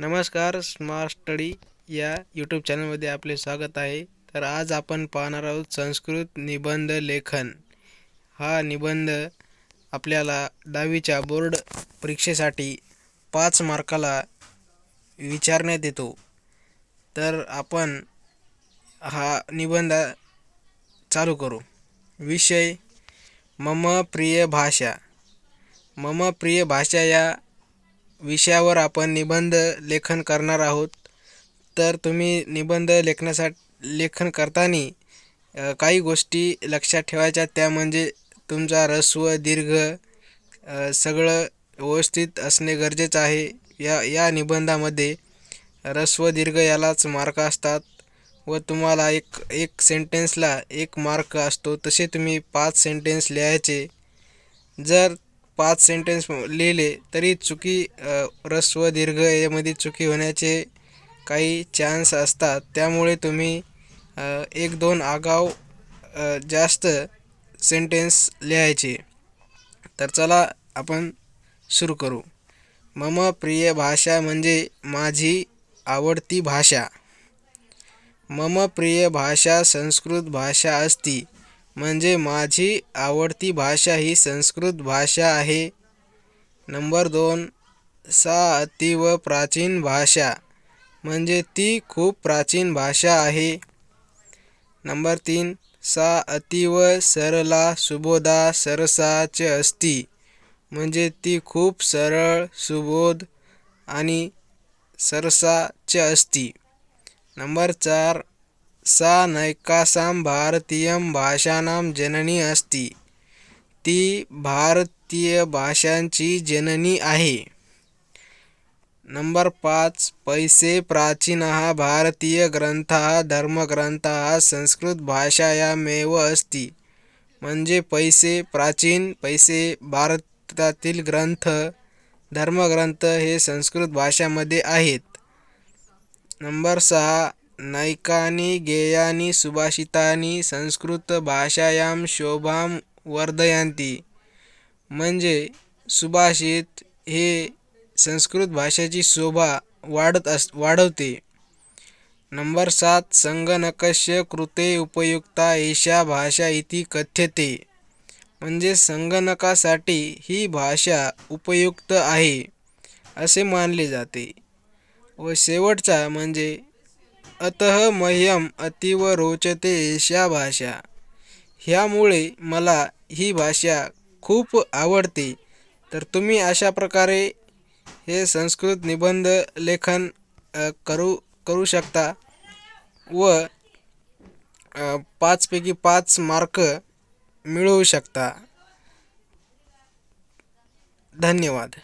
नमस्कार, smart study या YouTube चॅनलमध्ये आपले स्वागत आहे. तर आज आपण पाहणार आहोत संस्कृत निबंध लेखन. हा निबंध आपल्याला 10वीच्या बोर्ड परीक्षेसाठी 5 मार्काला विचारण्यात येतो. तर आपण हा निबंध चालू करू. विषय मम प्रिय भाषा. मम प्रिय भाषा या विषयावर आपण निबंध लेखन करणार आहोत. तर तुम्ही निबंध लेखन करताना काही गोष्टी लक्षात ठेवायच्या, त्या म्हणजे तुमचा ऱ्हस्व दीर्घ सगळं व्यवस्थित असणे गरजेचं आहे. या निबंधामध्ये ऱ्हस्व दीर्घ यालाच मार्क असतात व तुम्हाला एक सेंटेन्सला 1 मार्क असतो. तसे तुम्ही 5 सेंटेन्स लिहायचे. जर 5 सेंटेन्स लिहिले तरी ऱ्हस्व दीर्घ यामध्ये चुकी होण्याचे काही चान्स असतात. त्यामुळे तुम्ही 1-2 आगाऊ जास्त सेंटेन्स लिहायचे. तर चला आपण सुरू करू. मम प्रिय भाषा म्हणजे माझी आवडती भाषा. मम प्रिय भाषा संस्कृत भाषा अस्ति. म्हणजे माझी आवडती भाषा ही संस्कृत भाषा आहे. नंबर 2, सा अतीव प्राचीन भाषा. म्हणजे ती खूप प्राचीन भाषा आहे. नंबर 3, सा अतीव सरला सुबोधा सरसा च अस्ति. म्हणजे ती खूप सरळ, सुबोध आणि सरसा च अस्ति. नंबर 4, सा नैकासां भारतीयं भाषाणां जननी अस्ति. ती भारतीय भाषांची जननी आहे. नंबर 5, पैसे प्राचीनः भारतीय ग्रंथः धर्मग्रंथः संस्कृत भाषायामेव अस्ति. म्हणजे पैसे भारतातील ग्रंथ धर्मग्रंथ हे संस्कृत भाषामध्ये आहेत. नंबर 6, नैकानि गेयानि सुभाषितानि संस्कृत भाषायां शोभां वर्धयन्ति. म्हणजे सुभाषित हे संस्कृत भाषेची शोभा वाढवते. नंबर 7, संगणकस्य कृते उपयुक्ता एषा भाषा इति कथ्यते. म्हणजे संगणकासाठी ही भाषा उपयुक्त आहे असे मानले जाते. व शेवटचा म्हणजे अतः मह्यम अतीव रोचते एषा भाषा. ह्यामुळे मला ही भाषा खूप आवडते. तर तुम्ही अशा प्रकारे हे संस्कृत निबंध लेखन करू शकता व 5 पैकी 5 मार्क मिळवू शकता. धन्यवाद.